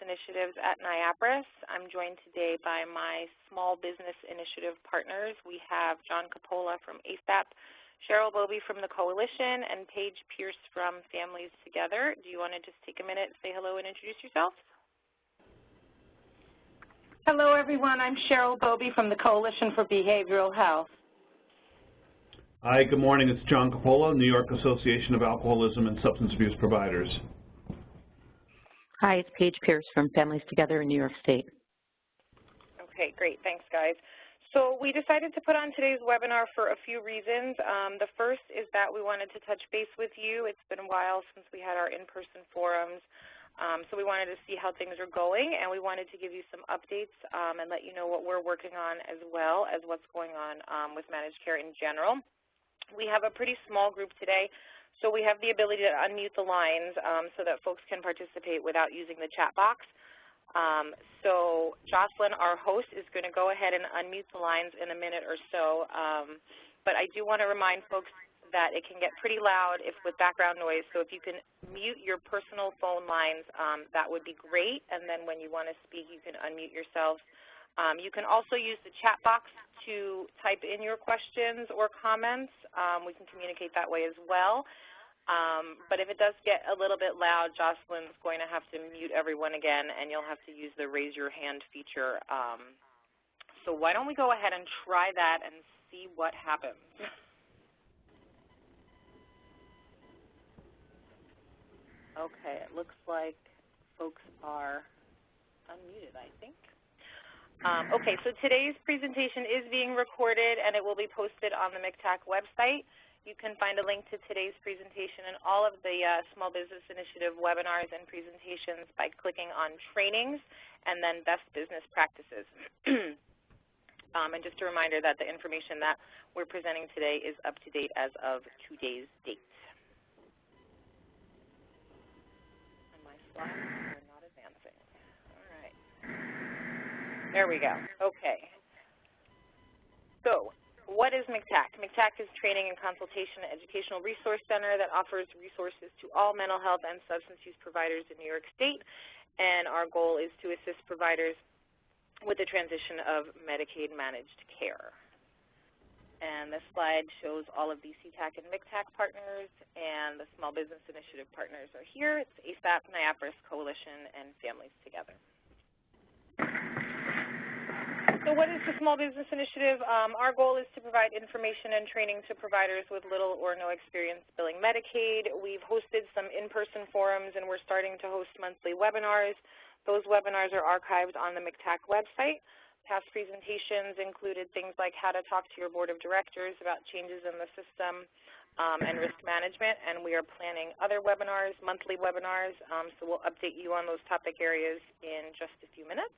Initiatives at NIAPRIS. I'm joined today by my Small Business Initiative partners. We have John Coppola from ASAP, Cheryl Bobie from the Coalition, and Paige Pierce from Families Together. Do you want to just take a minute, say hello, and introduce yourself? Hello, everyone. I'm Cheryl Bobie from the Coalition for Behavioral Health. Hi, good morning. It's John Coppola, New York Association of Alcoholism and Substance Abuse Providers. Hi, it's Paige Pierce from Families Together in New York State. Okay, great. Thanks, guys. So we decided to put on today's webinar for a few reasons. The first is that we wanted to touch base with you. It's been a while since we had our in-person forums, so we wanted to see how things are going, and we wanted to give you some updates and let you know what we're working on as well as what's going on with managed care in general. We have a pretty small group today. So we have the ability to unmute the lines so that folks can participate without using the chat box. So Jocelyn, our host, is going to go ahead and unmute the lines in a minute or so. But I do want to remind folks that it can get pretty loud with background noise. So if you can mute your personal phone lines, that would be great. And then when you want to speak, you can unmute yourself. You can also use the chat box to type in your questions or comments. We can communicate that way as well. But if it does get a little bit loud, Jocelyn's going to have to mute everyone again, and you'll have to use the raise your hand feature. So why don't we go ahead and try that and see what happens. Okay, it looks like folks are unmuted, I think. Okay, so today's presentation is being recorded, and it will be posted on the MCTAC website. You can find a link to today's presentation and all of the Small Business Initiative webinars and presentations by clicking on Trainings and then Best Business Practices. And just a reminder that the information that we're presenting today is up to date as of today's date. And my slides are not advancing. All right. There we go. Okay. So what is MCTAC? MCTAC is Training and Consultation Educational Resource Center that offers resources to all mental health and substance use providers in New York State, and our goal is to assist providers with the transition of Medicaid managed care. And this slide shows all of the CTAC and MCTAC partners, and the Small Business Initiative partners are here. It's ASAP, NIAPRIS, Coalition, and Families Together. So what is the Small Business Initiative? Our goal is to provide information and training to providers with little or no experience billing Medicaid. We've hosted some in-person forums, and we're starting to host monthly webinars. Those webinars are archived on the MCTAC website. Past presentations included things like how to talk to your board of directors about changes in the system and risk management, and we are planning other webinars, monthly webinars, so we'll update you on those topic areas in just a few minutes.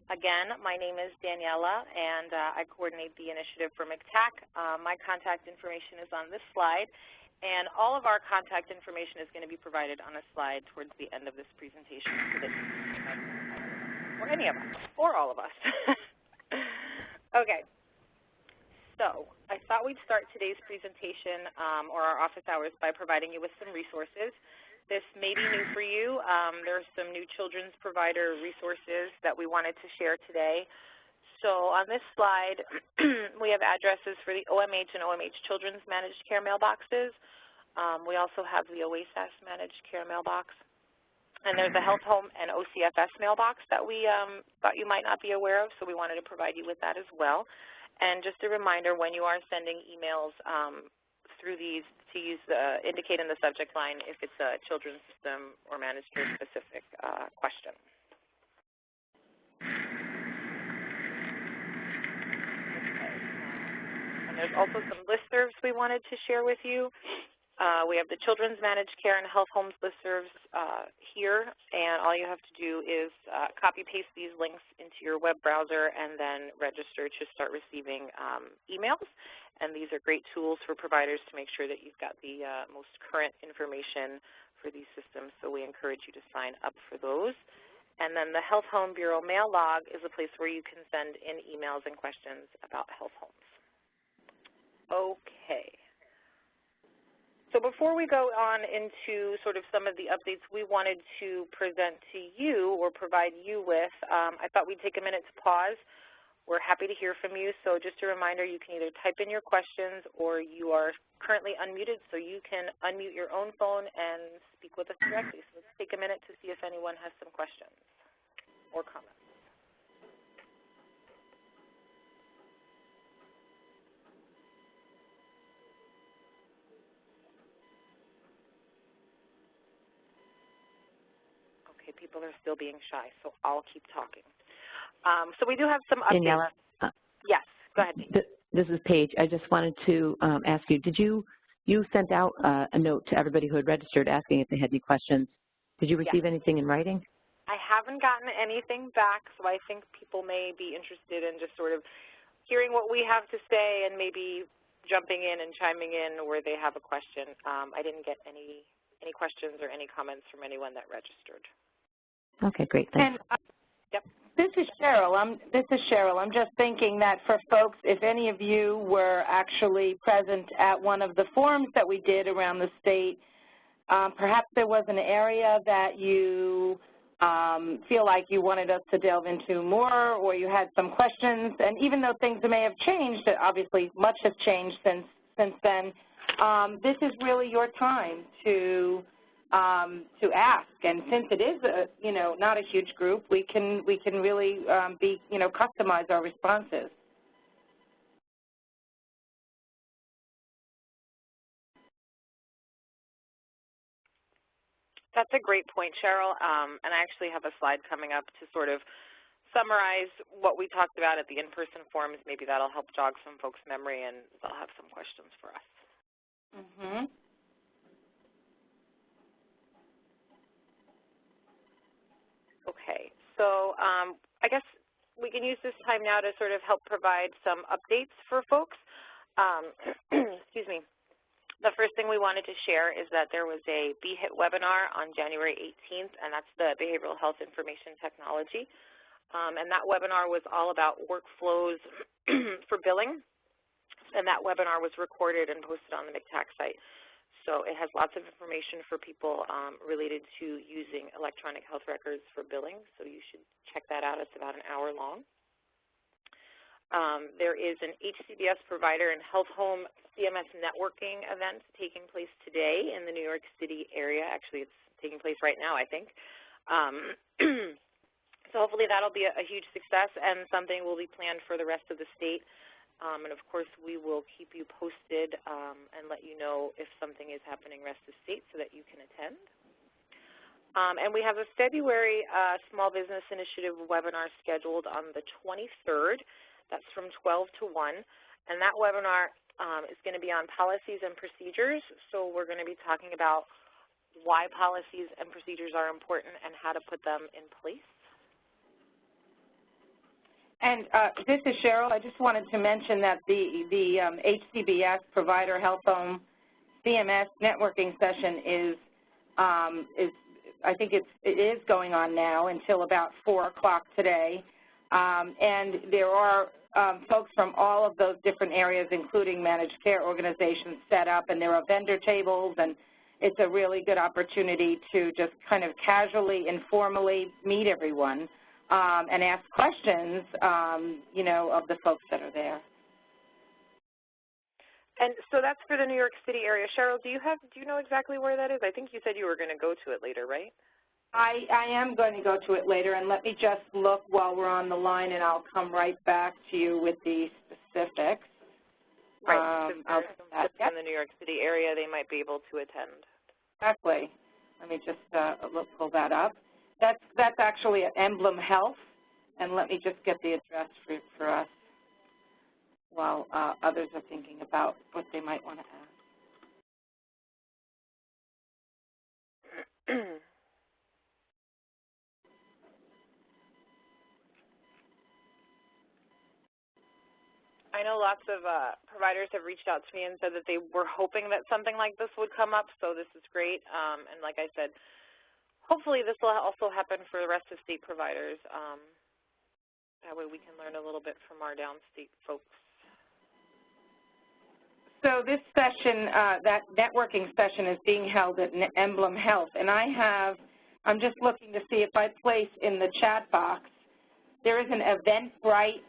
Again, my name is Daniela, and I coordinate the initiative for MCTAC. My contact information is on this slide, and all of our contact information is going to be provided on a slide towards the end of this presentation so that you can contact or any of us, or all of us. Okay, so I thought we'd start today's presentation or our office hours by providing you with some resources. This may be new for you. There are some new children's provider resources that we wanted to share today. So on this slide, we have addresses for the OMH and OMH Children's Managed Care mailboxes. We also have the OASAS Managed Care mailbox. And there's a Health Home and OCFS mailbox that we thought you might not be aware of, so we wanted to provide you with that as well. And just a reminder, when you are sending emails through these, to indicate in the subject line if it's a children's system or managed care specific question. Okay. And there's also some listservs we wanted to share with you. We have the Children's Managed Care and Health Homes listservs here, and all you have to do is copy-paste these links into your web browser and then register to start receiving emails. And these are great tools for providers to make sure that you've got the most current information for these systems, so we encourage you to sign up for those. And then the Health Home Bureau Mail Log is a place where you can send in emails and questions about health homes. Okay. So before we go on into sort of some of the updates we wanted to present to you or provide you with, I thought we'd take a minute to pause. We're happy to hear from you. So just a reminder, you can either type in your questions or you are currently unmuted, so you can unmute your own phone and speak with us directly. So let's take a minute to see if anyone has some questions or comments. Okay, people are still being shy, so I'll keep talking. So we do have some updates. Daniela, yes, go ahead. This is Paige. I just wanted to ask you, you sent out a note to everybody who had registered asking if they had any questions. Did you receive anything in writing? I haven't gotten anything back, so I think people may be interested in just sort of hearing what we have to say and maybe jumping in and chiming in where they have a question. I didn't get any questions or any comments from anyone that registered. Okay, great. Thanks. And, This is Cheryl. I'm just thinking that for folks, if any of you were actually present at one of the forums that we did around the state, perhaps there was an area that you feel like you wanted us to delve into more, or you had some questions. And even though things may have changed, obviously much has changed since then, this is really your time to ask. And since it is not a huge group, we can really customize our responses. That's a great point, Cheryl, and I actually have a slide coming up to sort of summarize what we talked about at the in-person forums. Maybe that'll help jog some folks' memory, and they'll have some questions for us. Mm-hmm. Okay, so I guess we can use this time now to sort of help provide some updates for folks. Excuse me. The first thing we wanted to share is that there was a BHIT webinar on January 18th, and that's the Behavioral Health Information Technology. And that webinar was all about workflows for billing, and that webinar was recorded and posted on the MCTAC site. So it has lots of information for people related to using electronic health records for billing, so you should check that out. It's about an hour long. There is an HCBS provider and health home CMS networking event taking place today in the New York City area. Actually, it's taking place right now, I think. So hopefully that'll be a huge success and something will be planned for the rest of the state. And, of course, we will keep you posted and let you know if something is happening rest of state so that you can attend. And we have a February Small Business Initiative webinar scheduled on the 23rd. That's from 12 to 1. And that webinar is going to be on policies and procedures. So we're going to be talking about why policies and procedures are important and how to put them in place. And this is Cheryl. I just wanted to mention that the HCBS Provider Health Home CMS networking session is I think it is going on now until about 4 o'clock today. And there are folks from all of those different areas, including managed care organizations, set up, and there are vendor tables, and it's a really good opportunity to just kind of casually, informally meet everyone. And ask questions, of the folks that are there. And so that's for the New York City area. Cheryl, do you know exactly where that is? I think you said you were going to go to it later, right? I am going to go to it later, and let me just look while we're on the line, and I'll come right back to you with the specifics. Right. In the New York City area, they might be able to attend. Exactly. Let me just pull that up. That's actually at Emblem Health, and let me just get the address for us while others are thinking about what they might want to ask. I know lots of providers have reached out to me and said that they were hoping that something like this would come up, so this is great. And like I said, hopefully this will also happen for the rest of state providers. That way we can learn a little bit from our downstate folks. So this session, that networking session is being held at Emblem Health, and I'm just looking to see if I place in the chat box, there is an Eventbrite,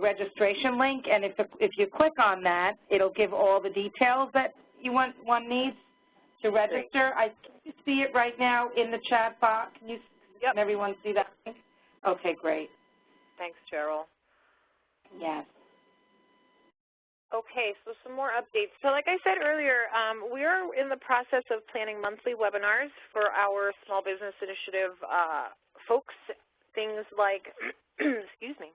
registration link, and if you click on that, it'll give all the details that one needs to register. I see it right now in the chat box. Can everyone see that link? Okay, great. Thanks, Cheryl. Yes. Okay, so some more updates. So like I said earlier, we are in the process of planning monthly webinars for our small business initiative folks, things like, excuse me,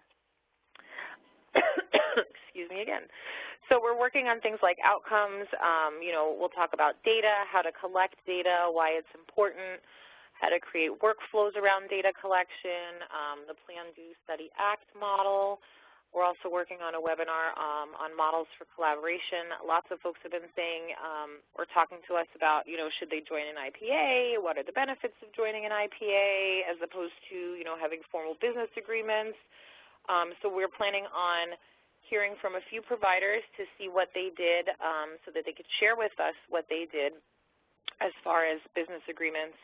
excuse me again. So we're working on things like outcomes. We'll talk about data, how to collect data, why it's important, how to create workflows around data collection, the Plan, Do, Study, Act model. We're also working on a webinar on models for collaboration. Lots of folks have been saying or talking to us about, should they join an IPA? What are the benefits of joining an IPA as opposed to, having formal business agreements? So we're planning on hearing from a few providers to see what they did so that they could share with us what they did as far as business agreements.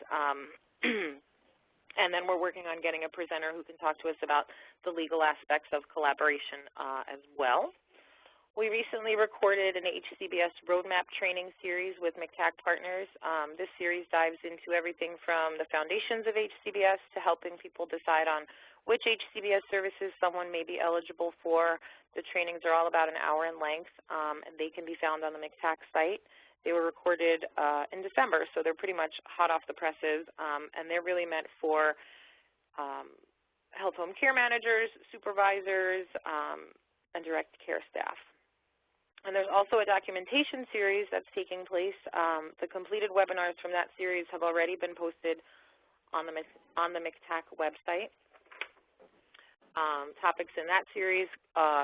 And then we're working on getting a presenter who can talk to us about the legal aspects of collaboration as well. We recently recorded an HCBS roadmap training series with MCTAC partners. This series dives into everything from the foundations of HCBS to helping people decide on which HCBS services someone may be eligible for. The trainings are all about an hour in length, and they can be found on the MCTAC site. They were recorded in December, so they're pretty much hot off the presses, and they're really meant for health home care managers, supervisors, and direct care staff. And there's also a documentation series that's taking place. The completed webinars from that series have already been posted on the MCTAC website. Topics in that series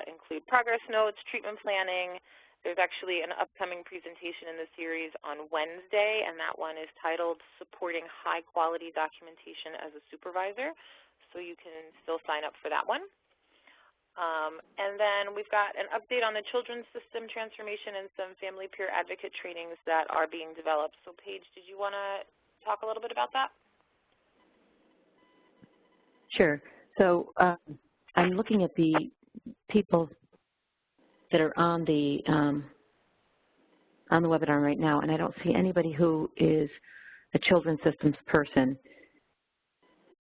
include progress notes, treatment planning. There's actually an upcoming presentation in the series on Wednesday, and that one is titled Supporting High-Quality Documentation as a Supervisor, so you can still sign up for that one. And then we've got an update on the children's system transformation and some family peer advocate trainings that are being developed. So, Paige, did you want to talk a little bit about that? Sure. So I'm looking at the people that are on the webinar right now, and I don't see anybody who is a children's systems person.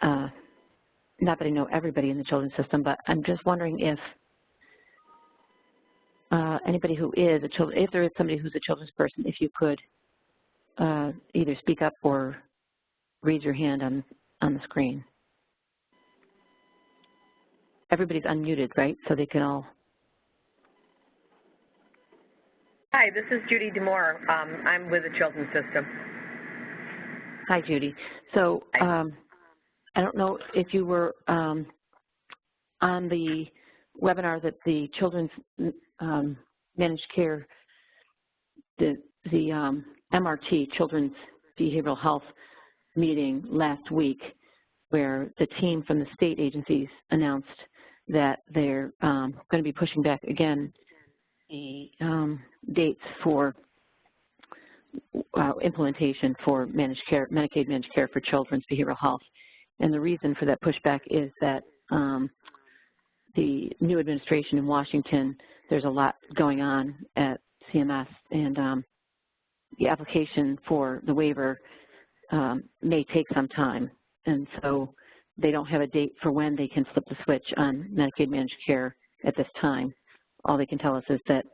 Not that I know everybody in the children's system, but I'm just wondering if anybody who is if there is somebody who's a children's person, if you could either speak up or raise your hand on the screen. Everybody's unmuted, right? So they can all. Hi, this is Judy DeMore. I'm with the Children's System. Hi, Judy. So I don't know if you were on the webinar that the Children's Managed Care, the MRT, Children's Behavioral Health meeting last week, where the team from the state agencies announced that they're going to be pushing back again the dates for implementation for managed care, Medicaid managed care for children's behavioral health. And the reason for that pushback is that the new administration in Washington, there's a lot going on at CMS, and the application for the waiver may take some time. And so they don't have a date for when they can flip the switch on Medicaid managed care at this time. All they can tell us is that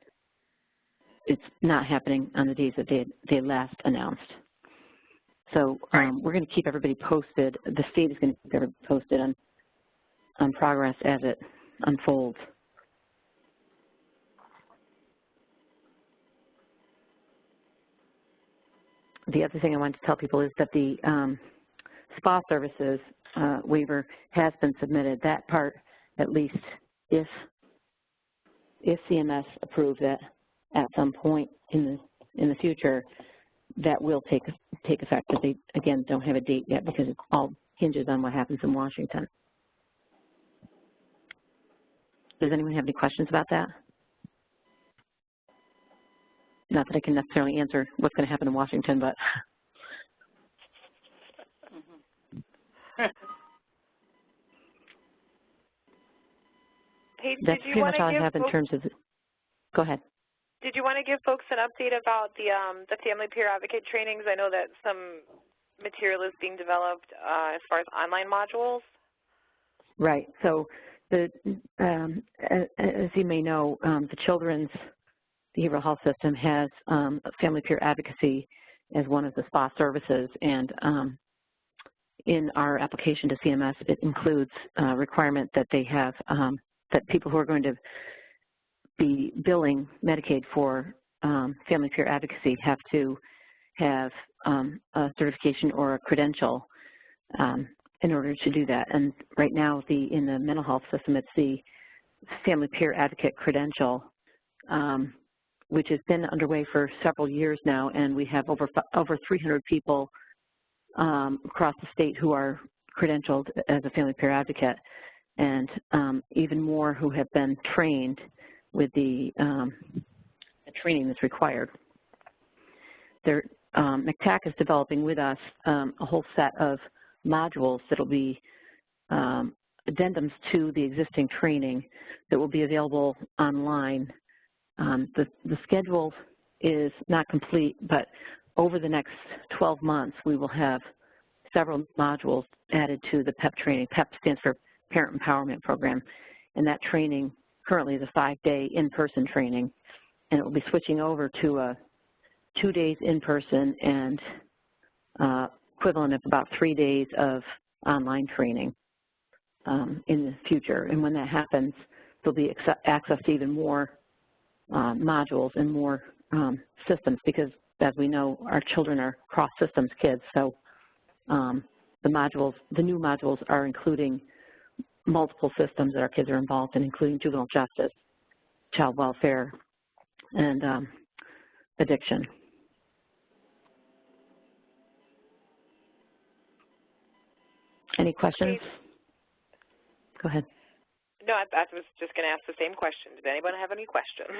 it's not happening on the days that they last announced. So we're going to keep everybody posted. The state is going to keep everybody posted on progress as it unfolds. The other thing I wanted to tell people is that the spa services waiver has been submitted. That part, at least, if CMS approves it at some point in the future, that will take effect. But they, again, don't have a date yet because it all hinges on what happens in Washington. Does anyone have any questions about that? not that I can necessarily answer what's going to happen in Washington, but. Paige, that's pretty much all I have in terms of, go ahead. Did you want to give folks an update about the Family Peer Advocate trainings? I know that some material is being developed as far as online modules. Right. So, as you may know, the Children's Behavioral Health System has Family Peer Advocacy as one of the SPA services, and in our application to CMS, it includes a requirement that they have, that people who are going to be billing Medicaid for Family Peer Advocacy have to have a certification or a credential in order to do that. And right now, in the mental health system, it's the Family Peer Advocate Credential, which has been underway for several years now, and we have over 300 people across the state who are credentialed as a Family Peer Advocate, and even more who have been trained with the training that's required. MCTAC is developing with us a whole set of modules that will be addendums to the existing training that will be available online. The schedule is not complete, but over the next 12 months, we will have several modules added to the PEP training. PEP stands for Parent Empowerment Program, and that training currently is a 5-day in-person training, and it will be switching over to a 2 days in-person and equivalent of about 3 days of online training in the future. And when that happens, there'll be access to even more modules and more systems, because as we know, our children are cross-systems kids, so the new modules are including multiple systems that our kids are involved in, including juvenile justice, child welfare, and addiction. Any questions? Go ahead. No, I was just going to ask the same question. Did anyone have any questions?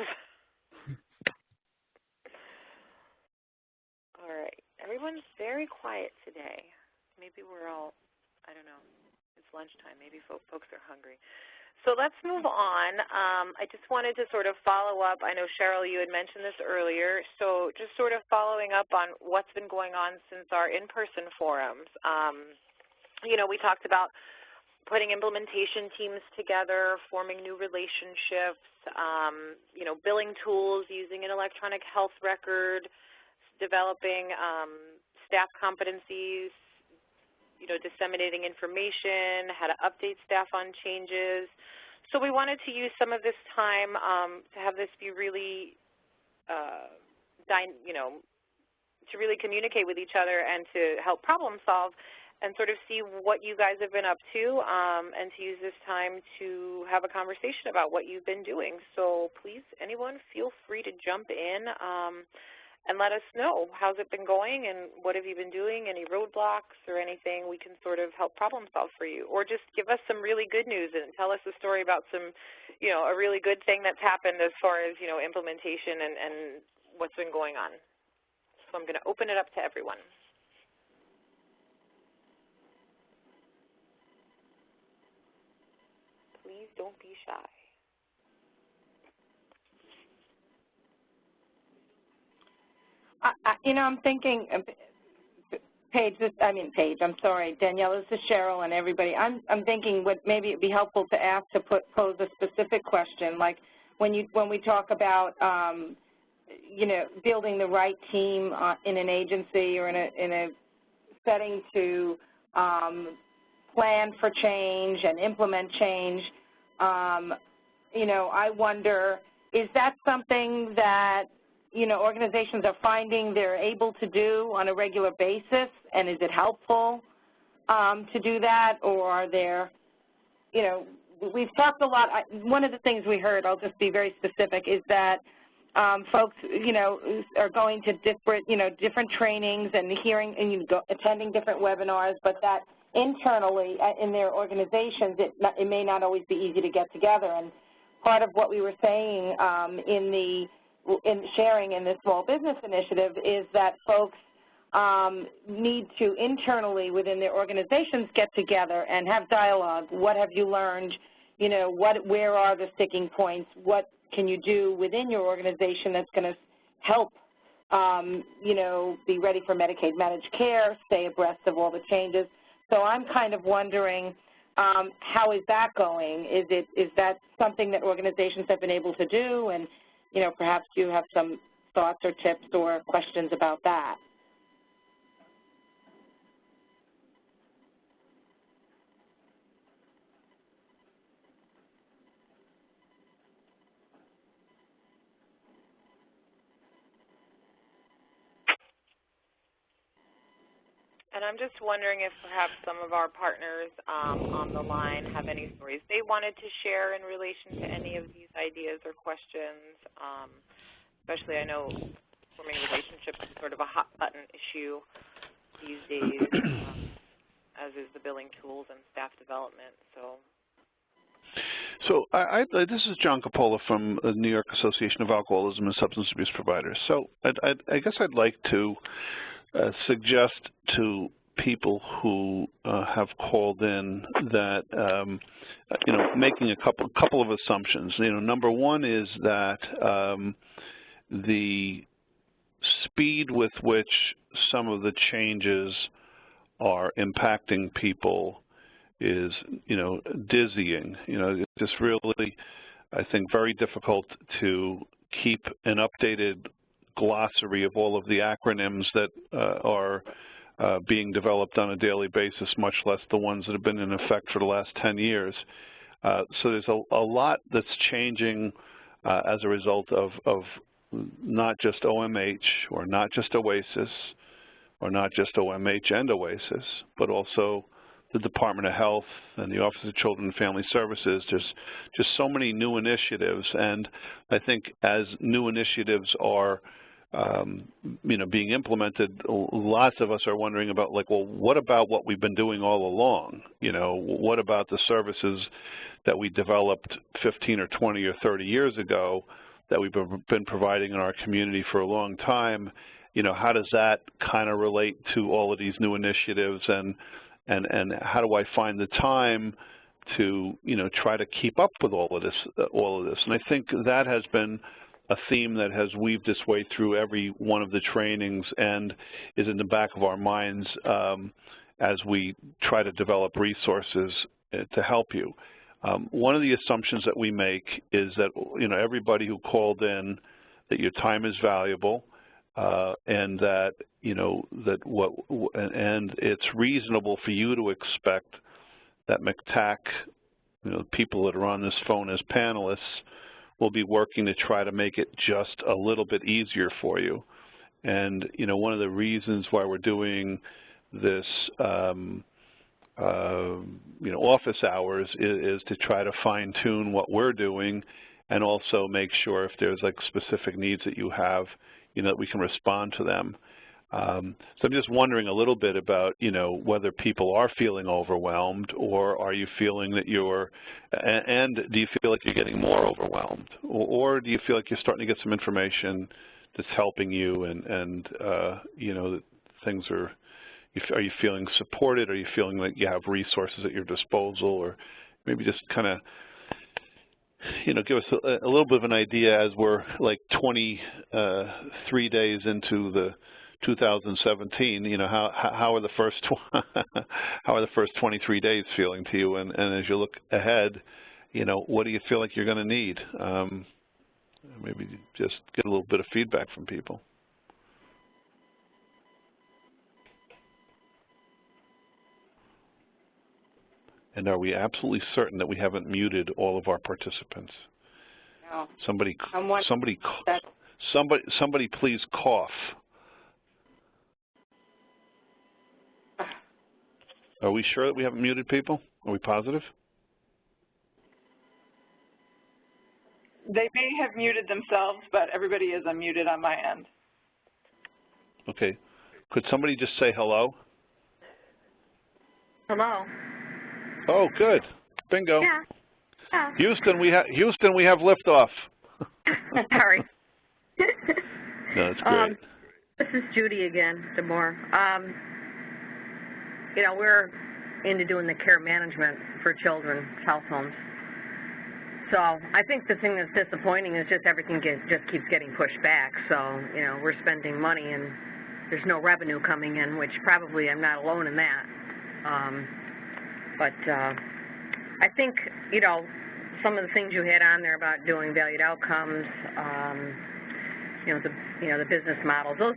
All right. Everyone's very quiet today. Maybe we're all, I don't know, it's lunchtime. Maybe folks are hungry. So let's move on. I just wanted to sort of follow up. I know, Cheryl, you had mentioned this earlier. So just sort of following up on what's been going on since our in-person forums. You know, we talked about putting implementation teams together, forming new relationships, you know, billing tools, using an electronic health record, developing staff competencies, you know, disseminating information, how to update staff on changes. So we wanted to use some of this time to have this be really, you know, to really communicate with each other and to help problem solve, and sort of see what you guys have been up to, and to use this time to have a conversation about what you've been doing. So please, anyone, feel free to jump in and let us know how's it been going and what have you been doing, any roadblocks or anything we can sort of help problem solve for you. Or just give us some really good news and tell us a story about some, you know, a really good thing that's happened as far as, you know, implementation and what's been going on. So I'm going to open it up to everyone. Please don't be shy. You know, I'm thinking, I'm sorry, Danielle, this is Cheryl and everybody. I'm thinking maybe it'd be helpful to ask to pose a specific question, like when we talk about, you know, building the right team in an agency or in a setting to plan for change and implement change. You know, I wonder, is that something that, you know, organizations are finding they're able to do on a regular basis, and is it helpful to do that, or are there, you know, we've talked a lot. One of the things we heard, I'll just be very specific, is that folks, you know, are going to different trainings and hearing and attending different webinars, but that internally in their organizations, it may not always be easy to get together. And part of what we were saying in the in sharing in this small business initiative is that folks need to internally within their organizations get together and have dialogue. What have you learned? You know, where are the sticking points? What can you do within your organization that's going to help, you know, be ready for Medicaid managed care, stay abreast of all the changes? So I'm kind of wondering, how is that going? Is that something that organizations have been able to do? And, you know, perhaps you have some thoughts or tips or questions about that. And I'm just wondering if perhaps some of our partners on the line have any stories they wanted to share in relation to any of these ideas or questions. Especially, I know forming relationships is sort of a hot-button issue these days, as is the billing tools and staff development. So this is John Coppola from the New York Association of Alcoholism and Substance Abuse Providers. So I guess I'd like to suggest to people who have called in that, you know, making a couple of assumptions. You know, number one is that the speed with which some of the changes are impacting people is, you know, dizzying. You know, it's just really, I think, very difficult to keep an updated glossary of all of the acronyms that are being developed on a daily basis, much less the ones that have been in effect for the last 10 years. So there's a lot that's changing as a result of not just OMH or not just OASIS or not just OMH and OASIS, but also the Department of Health and the Office of Children and Family Services. There's just so many new initiatives, and I think as new initiatives are you know, being implemented, lots of us are wondering about, like, well, what about what we've been doing all along? You know, what about the services that we developed 15 or 20 or 30 years ago that we've been providing in our community for a long time? You know, how does that kind of relate to all of these new initiatives, and how do I find the time to, you know, try to keep up with all of this? And I think that has been a theme that has weaved its way through every one of the trainings and is in the back of our minds as we try to develop resources to help you. One of the assumptions that we make is that, you know, everybody who called in, that your time is valuable, and that, you know, and it's reasonable for you to expect that MCTAC, you know, people that are on this phone as panelists, will be working to try to make it just a little bit easier for you. And, you know, one of the reasons why we're doing this, you know, office hours is to try to fine-tune what we're doing, and also make sure if there's, like, specific needs that you have, you know, that we can respond to them. So I'm just wondering a little bit about, you know, whether people are feeling overwhelmed, or are you feeling that you're, and do you feel like you're getting more overwhelmed, or do you feel like you're starting to get some information that's helping you, and you know, that things are you feeling supported? Are you feeling like you have resources at your disposal? Or maybe just kind of, you know, give us a little bit of an idea, as we're like 23 days into the 2017, you know, how are the first 23 days feeling to you, and as you look ahead, you know, what do you feel like you're going to need? Maybe just get a little bit of feedback from people. And are we absolutely certain that we haven't muted all of our participants? No. Somebody please cough. Are we sure that we haven't muted people? Are we positive? They may have muted themselves, but everybody is unmuted on my end. Okay. Could somebody just say hello? Hello. Oh, good. Bingo. Yeah. Houston, we have liftoff. Sorry. No, that's great. This is Judy again, DeMoore. You know, we're into doing the care management for children's health homes. So I think the thing that's disappointing is just everything just keeps getting pushed back. So, you know, we're spending money and there's no revenue coming in, which probably I'm not alone in that. But I think, you know, some of the things you had on there about doing valued outcomes, you know, the business models, those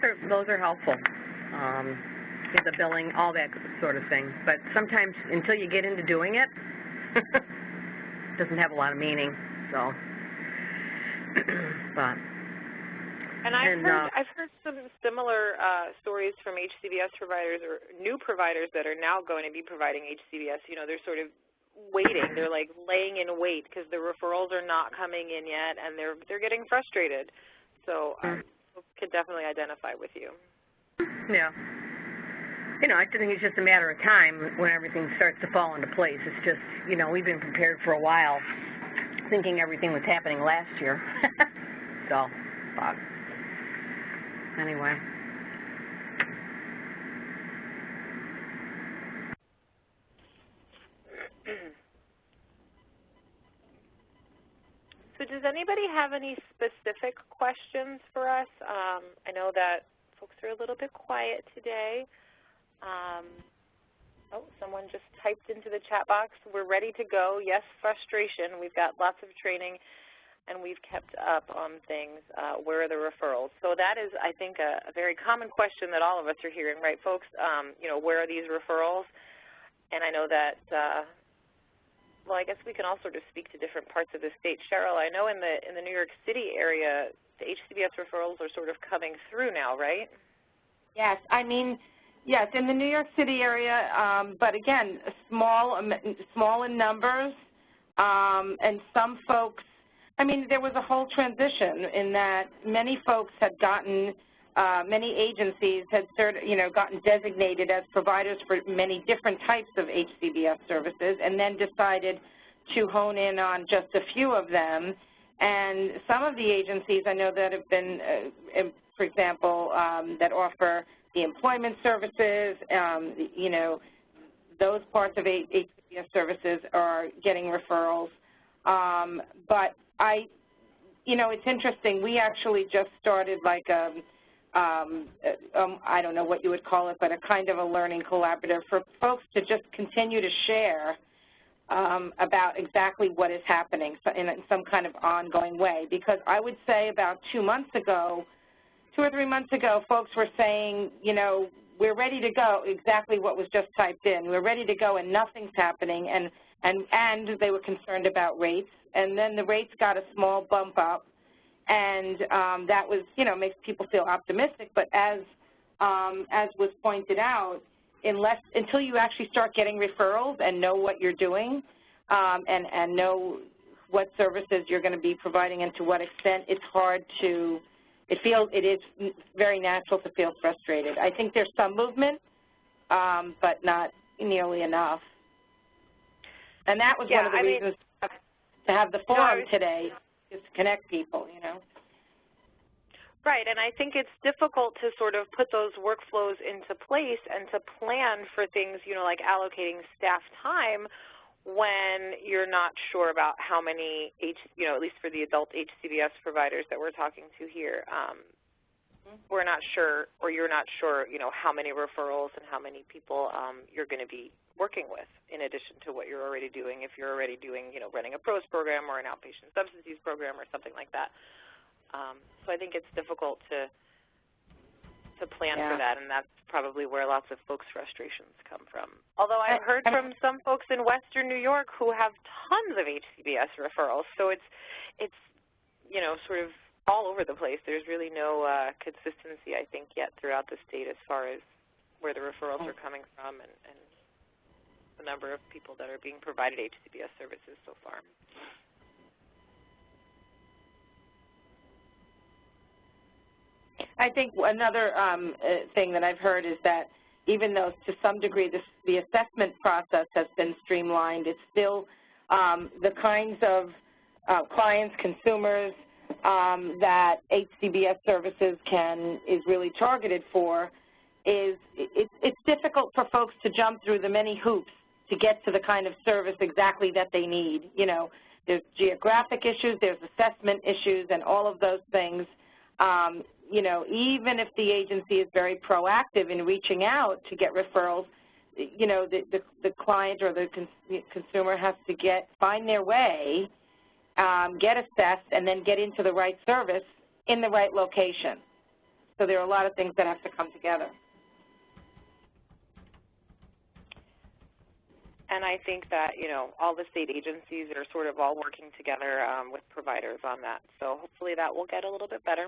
are helpful. The billing, all that sort of thing. But sometimes until you get into doing it, it doesn't have a lot of meaning. So, but. And I've heard some similar stories from HCBS providers or new providers that are now going to be providing HCBS. You know, they're sort of waiting. They're like laying in wait because the referrals are not coming in yet, and they're getting frustrated. So I could definitely identify with you. Yeah. You know, I think it's just a matter of time when everything starts to fall into place. It's just, you know, we've been prepared for a while, thinking everything was happening last year. So, but anyway. So does anybody have any specific questions for us? I know that folks are a little bit quiet today. Oh, someone just typed into the chat box, we're ready to go. Yes, frustration. We've got lots of training, and we've kept up on things. Where are the referrals? So that is, I think, a very common question that all of us are hearing, right, folks? You know, where are these referrals? And I know that, well, I guess we can all sort of speak to different parts of the state. Cheryl, I know in the New York City area, the HCBS referrals are sort of coming through now, right? Yes, I mean, yes, in the New York City area, but again, small in numbers, and some folks, I mean, there was a whole transition in that many folks had gotten, many agencies had gotten designated as providers for many different types of HCBS services and then decided to hone in on just a few of them. And some of the agencies I know that have been, for example, that offer the employment services, you know, those parts of HCBS services are getting referrals. But you know, it's interesting. We actually just started like I don't know what you would call it, but a kind of a learning collaborative for folks to just continue to share about exactly what is happening in some kind of ongoing way. Because I would say about 2 or 3 months ago, folks were saying, you know, we're ready to go, exactly what was just typed in. We're ready to go and nothing's happening, and they were concerned about rates. And then the rates got a small bump up, and that was, you know, makes people feel optimistic. But as was pointed out, until you actually start getting referrals and know what you're doing and know what services you're going to be providing and to what extent, it's hard to, it is very natural to feel frustrated. I think there's some movement, but not nearly enough. And that was one of the reasons to have the forum today, is to connect people, you know. Right, and I think it's difficult to sort of put those workflows into place and to plan for things, you know, like allocating staff time when you're not sure about how many, you know, at least for the adult HCBS providers that we're talking to here, we're not sure, or you're not sure, you know, how many referrals and how many people you're going to be working with in addition to what you're already doing, if you're already doing, you know, running a PROS program or an outpatient substance use program or something like that. So I think it's difficult to plan for that, and that's probably where lots of folks' frustrations come from. Although I've heard from some folks in Western New York who have tons of HCBS referrals, so it's you know, sort of all over the place. There's really no consistency, I think, yet throughout the state as far as where the referrals are coming from and the number of people that are being provided HCBS services so far. I think another thing that I've heard is that even though to some degree the assessment process has been streamlined, it's still the kinds of clients, consumers, that HCBS services is really targeted for is it's difficult for folks to jump through the many hoops to get to the kind of service exactly that they need. You know, there's geographic issues, there's assessment issues, and all of those things. You know, even if the agency is very proactive in reaching out to get referrals, you know, the client or the consumer has to find their way, get assessed, and then get into the right service in the right location. So there are a lot of things that have to come together. And I think that, you know, all the state agencies are sort of all working together with providers on that. So hopefully that will get a little bit better.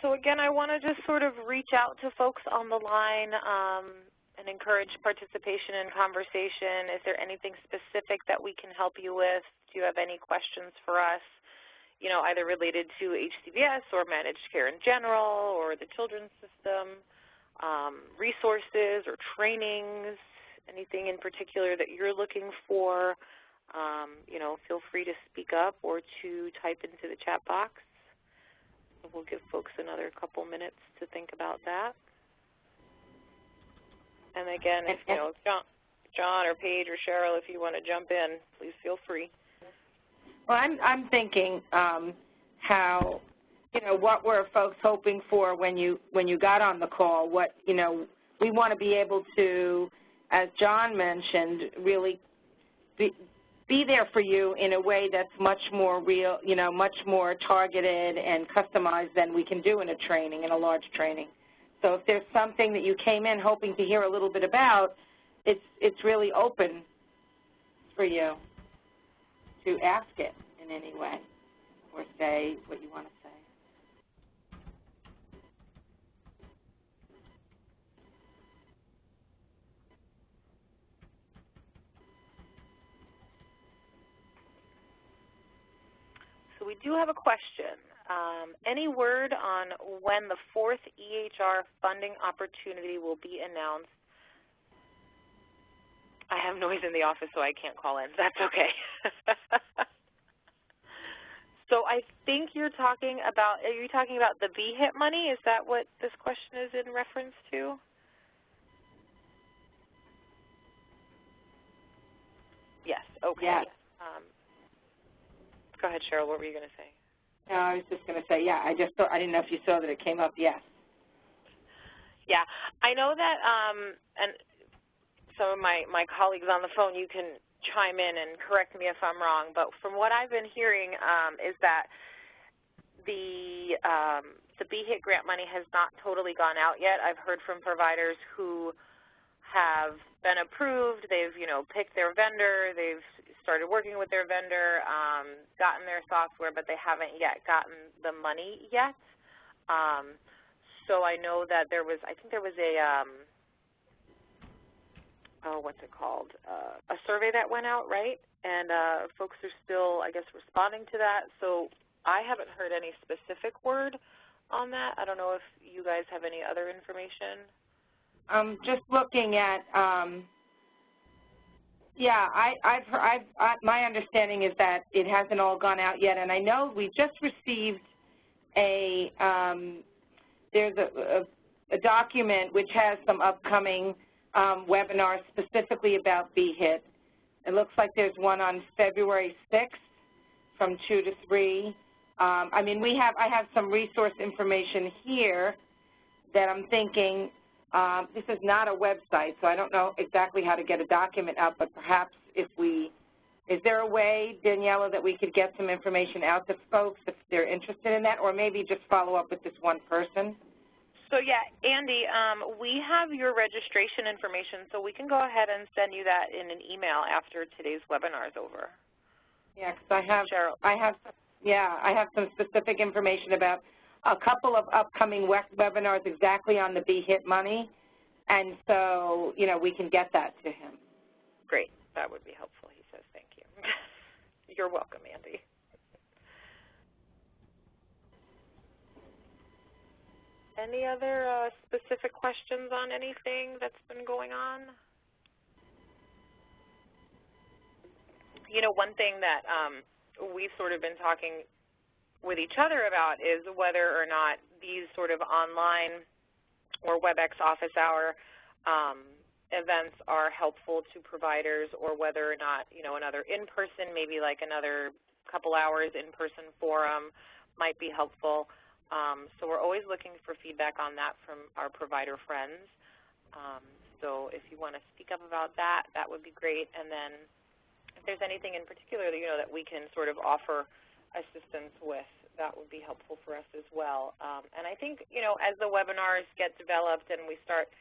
So again, I want to just sort of reach out to folks on the line and encourage participation and conversation. Is there anything specific that we can help you with? Do you have any questions for us, you know, either related to HCBS or managed care in general or the children's system, resources or trainings, anything in particular that you're looking for? You know, feel free to speak up or to type into the chat box. We'll give folks another couple minutes to think about that. And again, if you know, John or Paige or Cheryl, if you want to jump in, please feel free. Well, I'm thinking how, you know, what were folks hoping for when you got on the call? What, you know, we want to be able to, as John mentioned, really be there for you in a way that's much more real, you know, much more targeted and customized than we can do in a training, in a large training. So if there's something that you came in hoping to hear a little bit about, it's really open for you to ask it in any way or say what you want to say. So we do have a question. Any word on when the fourth EHR funding opportunity will be announced? I have noise in the office, so I can't call in. That's okay. So I think are you talking about the VHIT money? Is that what this question is in reference to? Yes, okay. Yes. Go ahead, Cheryl, what were you going to say? No, I was just going to say, yeah, I didn't know if you saw that it came up, yes. Yeah, I know that, and some of my colleagues on the phone, you can chime in and correct me if I'm wrong, but from what I've been hearing is that the BHIT grant money has not totally gone out yet. I've heard from providers who have been approved, they've, you know, picked their vendor, they've started working with their vendor, gotten their software, but they haven't yet gotten the money yet. So I know that I think there was a, what's it called, a survey that went out, right? And folks are still, I guess, responding to that. So I haven't heard any specific word on that. I don't know if you guys have any other information. Just looking at, yeah, my understanding is that it hasn't all gone out yet, and I know we just received there's a document which has some upcoming webinars specifically about BHIT. It looks like there's one on February 6th from 2 to 3. I mean, I have some resource information here that I'm thinking, this is not a website, so I don't know exactly how to get a document out, but perhaps is there a way, Daniela, that we could get some information out to folks if they're interested in that, or maybe just follow up with this one person? So, yeah, Andy, we have your registration information, so we can go ahead and send you that in an email after today's webinar is over. Yeah, because I have some specific information about a couple of upcoming webinars exactly on the BHIT money, and so, you know, we can get that to him. Great. That would be helpful, he says. Thank you. You're welcome, Andy. Any other specific questions on anything that's been going on? You know, one thing that we've sort of been talking with each other about is whether or not these sort of online or WebEx office hour events are helpful to providers, or whether or not, you know, another in-person, maybe like another couple hours in-person forum might be helpful. So we're always looking for feedback on that from our provider friends. So if you want to speak up about that, that would be great. And then if there's anything in particular that, you know, that we can sort of offer assistance with, that would be helpful for us as well. And I think, you know, as the webinars get developed and we start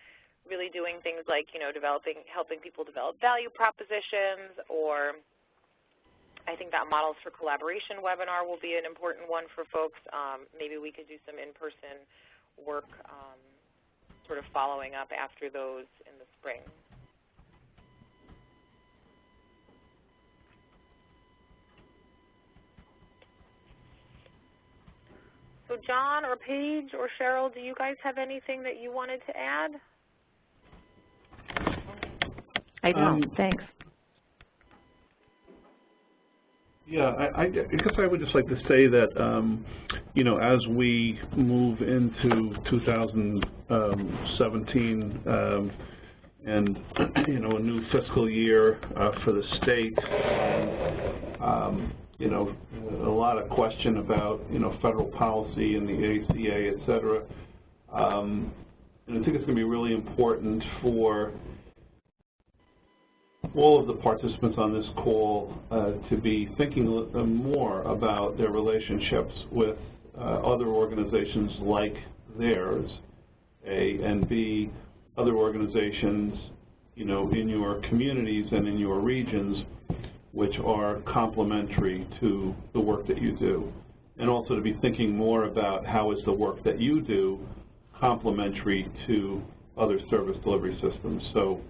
really doing things like, you know, helping people develop value propositions, or I think that Models for Collaboration webinar will be an important one for folks. Maybe we could do some in-person work sort of following up after those in the spring. So John or Paige or Cheryl, do you guys have anything that you wanted to add? I don't. Thanks. Yeah, I guess I would just like to say that, you know, as we move into 2017 and, you know, a new fiscal year for the state, you know, a lot of question about, you know, federal policy and the ACA, et cetera. And I think it's going to be really important for all of the participants on this call to be thinking more about their relationships with other organizations like theirs, A, and B, other organizations, you know, in your communities and in your regions which are complementary to the work that you do. And also to be thinking more about how is the work that you do complementary to other service delivery systems. So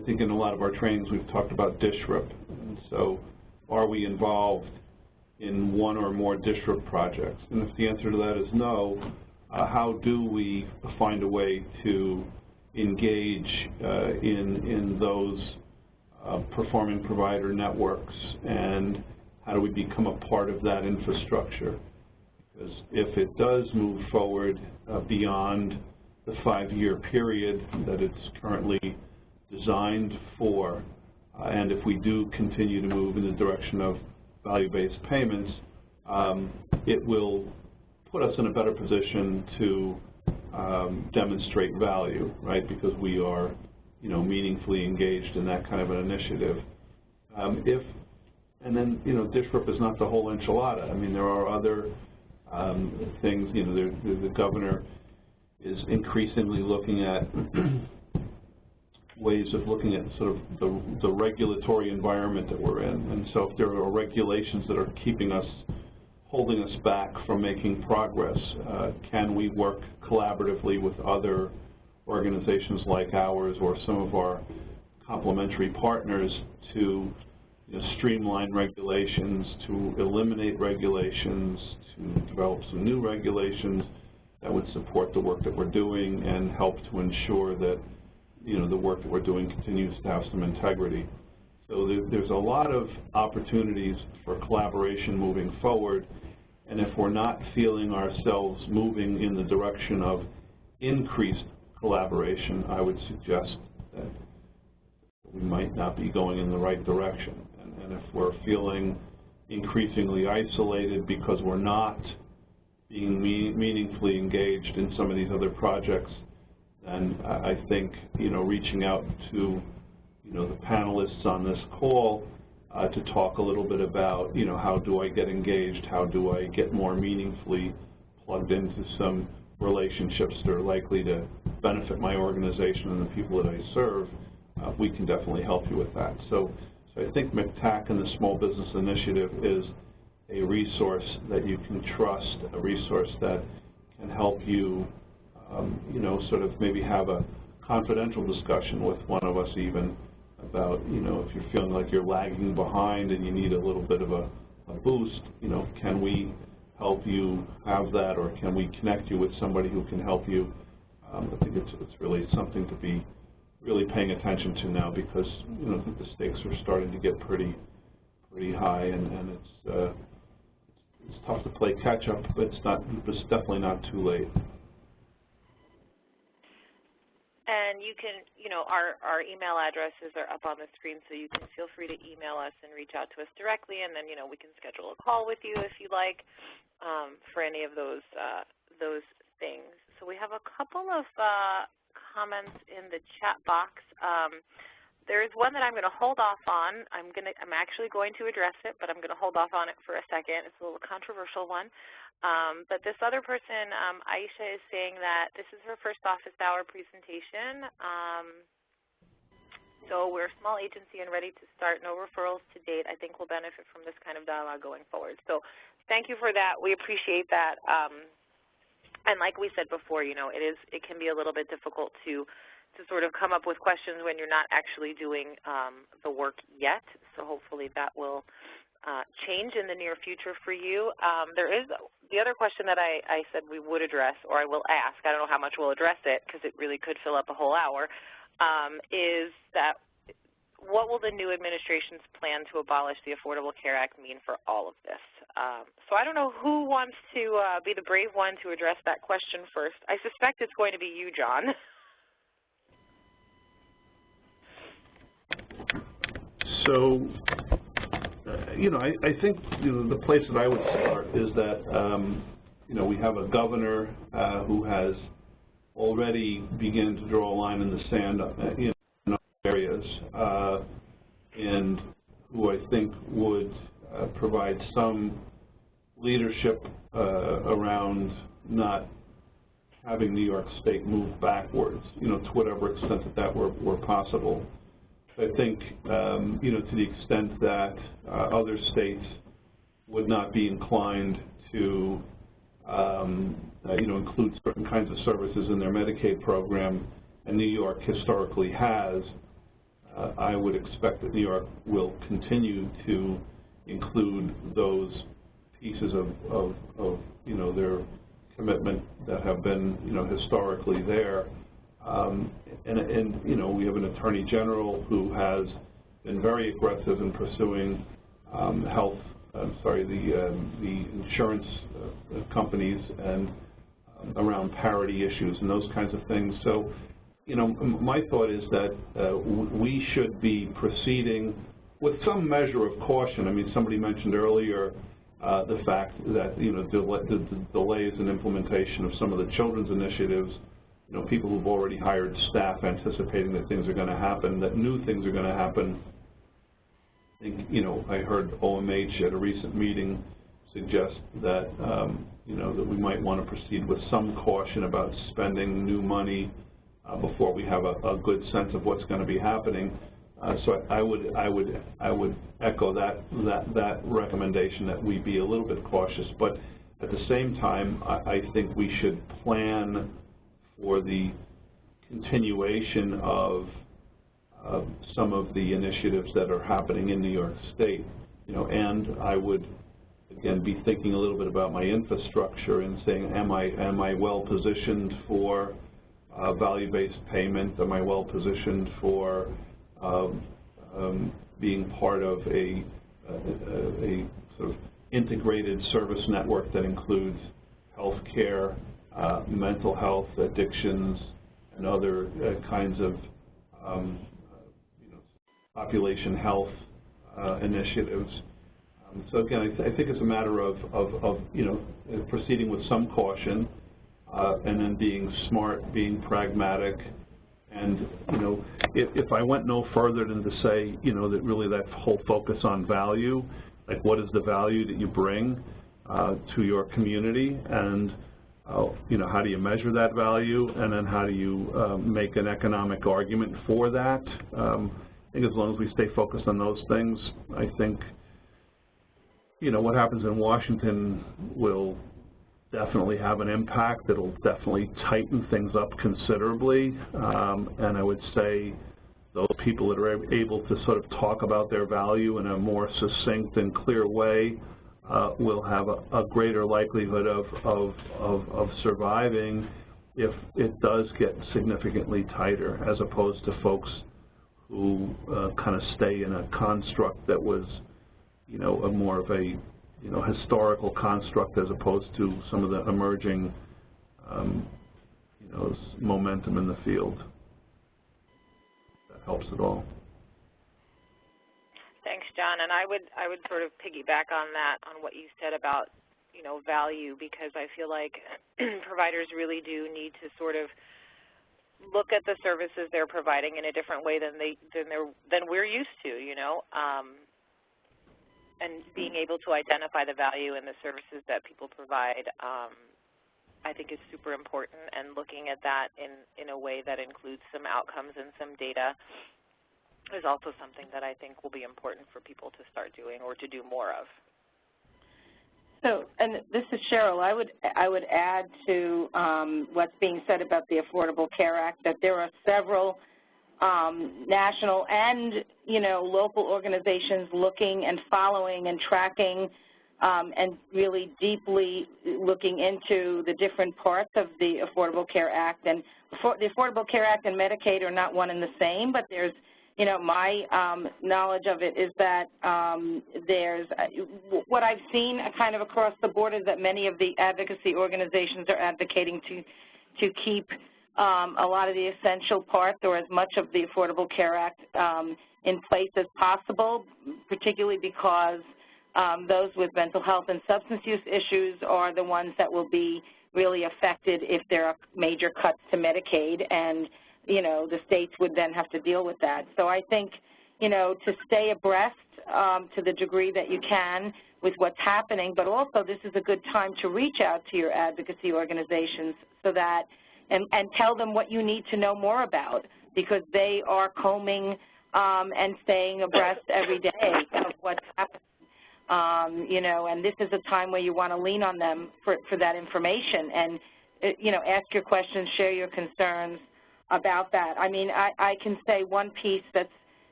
I think in a lot of our trainings we've talked about DSRIP, and so are we involved in one or more DSRIP projects? And if the answer to that is no, how do we find a way to engage in those performing provider networks, and how do we become a part of that infrastructure? Because if it does move forward beyond the 5-year period that it's currently designed for, and if we do continue to move in the direction of value-based payments, it will put us in a better position to demonstrate value, right? Because we are, you know, meaningfully engaged in that kind of an initiative. And then, you know, DSRIP is not the whole enchilada. I mean, there are other things. You know, the governor is increasingly looking at ways of looking at sort of the regulatory environment that we're in. And so if there are regulations that are holding us back from making progress, can we work collaboratively with other organizations like ours or some of our complementary partners to, you know, streamline regulations, to eliminate regulations, to develop some new regulations that would support the work that we're doing and help to ensure that, you know, the work that we're doing continues to have some integrity. So there's a lot of opportunities for collaboration moving forward, and if we're not feeling ourselves moving in the direction of increased collaboration, I would suggest that we might not be going in the right direction. And if we're feeling increasingly isolated because we're not being meaningfully engaged in some of these other projects, then I think, you know, reaching out to, you know, the panelists on this call to talk a little bit about, you know, how do I get engaged, how do I get more meaningfully plugged into some relationships that are likely to benefit my organization and the people that I serve, we can definitely help you with that. So I think MCTAC and the Small Business Initiative is a resource that you can trust, a resource that can help you, you know, sort of maybe have a confidential discussion with one of us even about, you know, if you're feeling like you're lagging behind and you need a little bit of a boost, you know, can we help you have that, or can we connect you with somebody who can help you? I think it's really something to be really paying attention to now, because the stakes are starting to get pretty high, and it's tough to play catch up, but it's definitely not too late. And you can, our email addresses are up on the screen, so you can feel free to email us and reach out to us directly, and then, we can schedule a call with you if you like for any of those things. So we have a couple of comments in the chat box. There is one that I'm going to hold off on. I'm actually going to address it, but I'm going to hold off on it for a second. It's a little controversial one. But this other person, Aisha, is saying that this is her first office hour presentation. So we're a small agency and ready to start. No referrals to date. I think we'll benefit from this kind of dialogue going forward. So thank you for that. We appreciate that. And like we said before, it can be a little bit difficult to sort of come up with questions when you're not actually doing the work yet. So hopefully that will change in the near future for you. There is the other question that I said we would address, or I will ask. I don't know how much we'll address it because it really could fill up a whole hour, is that what will the new administration's plan to abolish the Affordable Care Act mean for all of this? So I don't know who wants to be the brave one to address that question first. I suspect it's going to be you, John. So, I think the place that I would start is that we have a governor who has already begun to draw a line in the sand in areas, and who I think would provide some leadership around not having New York State move backwards, to whatever extent that were possible. I think, to the extent that other states would not be inclined to, include certain kinds of services in their Medicaid program, and New York historically has, I would expect that New York will continue to include those pieces of their commitment that have been, historically there. We have an Attorney General who has been very aggressive in pursuing the insurance companies and around parity issues and those kinds of things. So, my thought is that we should be proceeding with some measure of caution. I mean, somebody mentioned earlier the fact that, the delays in implementation of some of the children's initiatives, people who've already hired staff anticipating that things are going to happen, that new things are going to happen. I think, I heard OMH at a recent meeting suggest that, that we might want to proceed with some caution about spending new money before we have a good sense of what's going to be happening. So I would echo that recommendation, that we be a little bit cautious. But at the same time, I think we should plan for the continuation of some of the initiatives that are happening in New York State. And I would again be thinking a little bit about my infrastructure and saying, am I well positioned for value-based payment? Am I well positioned for being part of a sort of integrated service network that includes health care, mental health, addictions, and other kinds of population health initiatives. So again, I think it's a matter of proceeding with some caution, and then being smart, being pragmatic. And if I went no further than to say that really that whole focus on value, like what is the value that you bring to your community, and how do you measure that value, and then how do you make an economic argument for that? I think as long as we stay focused on those things, I think what happens in Washington will definitely have an impact. It'll definitely tighten things up considerably, and I would say those people that are able to sort of talk about their value in a more succinct and clear way will have a greater likelihood of surviving. if it does get significantly tighter, as opposed to folks who kind of stay in a construct that was, you know, a more of a, you know, historical construct as opposed to some of the emerging, you know, momentum in the field. That helps at all. Thanks, John. And I would sort of piggyback on that, on what you said about, you know, value, because I feel like providers really do need to sort of look at the services they're providing in a different way than we're used to, you know, and being able to identify the value in the services that people provide, I think is super important, and looking at that in a way that includes some outcomes and some data is also something that I think will be important for people to start doing or to do more of. So, and this is Cheryl. I would add to what's being said about the Affordable Care Act that there are several national and, you know, local organizations looking and following and tracking and really deeply looking into the different parts of the Affordable Care Act. And the Affordable Care Act and Medicaid are not one and the same, but there's, you know, my knowledge of it is that there's what I've seen kind of across the board is that many of the advocacy organizations are advocating to keep a lot of the essential parts or as much of the Affordable Care Act in place as possible, particularly because those with mental health and substance use issues are the ones that will be really affected if there are major cuts to Medicaid, and you know, the states would then have to deal with that. So I think, you know, to stay abreast to the degree that you can with what's happening, but also this is a good time to reach out to your advocacy organizations so that, and tell them what you need to know more about, because they are combing and staying abreast every day of what's happening. You know, and this is a time where you want to lean on them for that information and, you know, ask your questions, share your concerns about that. I mean, I can say one piece that's,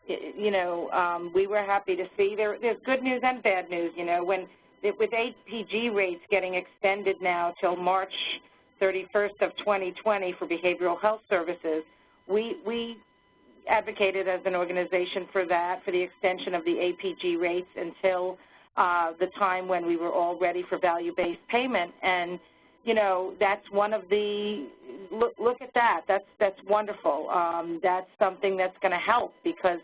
you know, we were happy to see. There's good news and bad news, you know. With APG rates getting extended now till March 31st of 2020 for behavioral health services, we advocated as an organization for that, for the extension of the APG rates until the time when we were all ready for value-based payment. And you know, that's one of the, look at that, that's wonderful. That's something that's going to help, because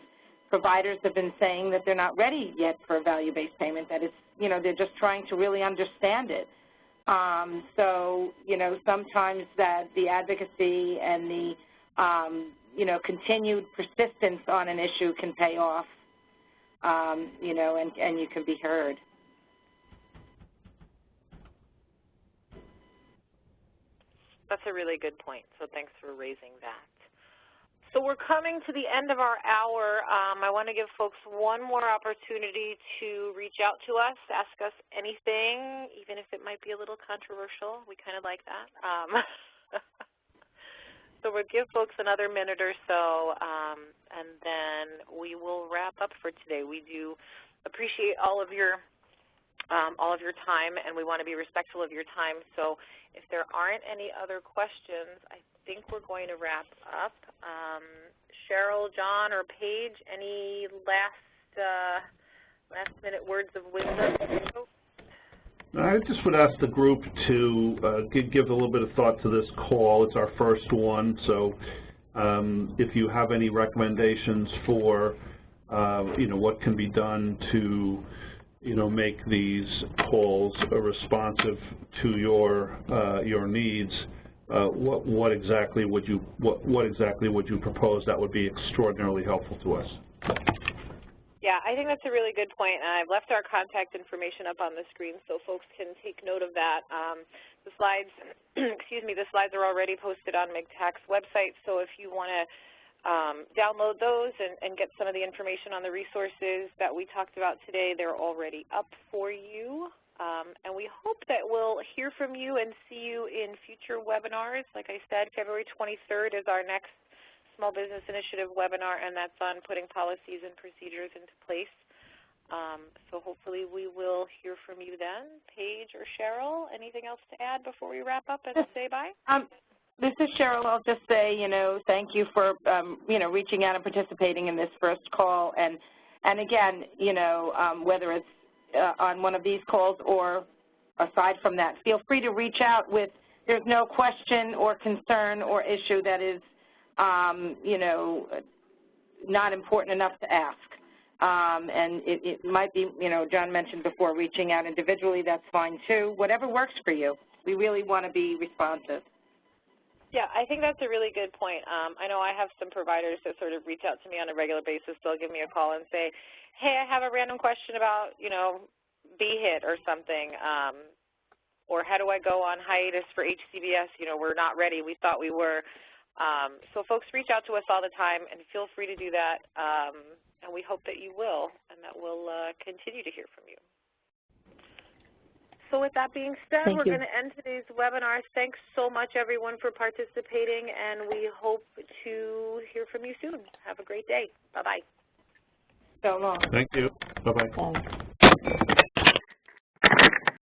providers have been saying that they're not ready yet for a value-based payment, that it's, you know, they're just trying to really understand it. So, you know, sometimes that the advocacy and the, you know, continued persistence on an issue can pay off, you know, and you can be heard. That's a really good point, so thanks for raising that. So we're coming to the end of our hour. I want to give folks one more opportunity to reach out to us, ask us anything, even if it might be a little controversial. We kind of like that. So we'll give folks another minute or so, and then we will wrap up for today. We do appreciate all of your time, and we want to be respectful of your time. So if there aren't any other questions, I think we're going to wrap up. Cheryl, John, or Paige, any last-minute words of wisdom? I just would ask the group to give a little bit of thought to this call. It's our first one, so if you have any recommendations for, you know, what can be done to, you know, make these calls responsive to your needs, what exactly would you propose that would be extraordinarily helpful to us? Yeah, I think that's a really good point, and I've left our contact information up on the screen so folks can take note of that. The slides, excuse me, the slides are already posted on MGTAC's website, so if you want to download those and get some of the information on the resources that we talked about today, they're already up for you. And we hope that we'll hear from you and see you in future webinars. Like I said, February 23rd is our next Small Business Initiative webinar, and that's on putting policies and procedures into place. So hopefully we will hear from you then. Paige or Cheryl, anything else to add before we wrap up and say bye? This is Cheryl. I'll just say, thank you for, reaching out and participating in this first call. And again, whether it's on one of these calls or aside from that, feel free to reach out with, there's no question or concern or issue that is, not important enough to ask. And it might be, John mentioned before, reaching out individually, that's fine too. Whatever works for you. We really want to be responsive. Yeah, I think that's a really good point. I know I have some providers that sort of reach out to me on a regular basis. They'll give me a call and say, hey, I have a random question about, BHIT or something, or how do I go on hiatus for HCBS? We're not ready. We thought we were. So folks reach out to us all the time, and feel free to do that, and we hope that you will, and that we'll continue to hear from you. So with that being said, we're going to end today's webinar. Thanks so much, everyone, for participating, and we hope to hear from you soon. Have a great day. Bye-bye. So long. Thank you. Bye-bye. Bye.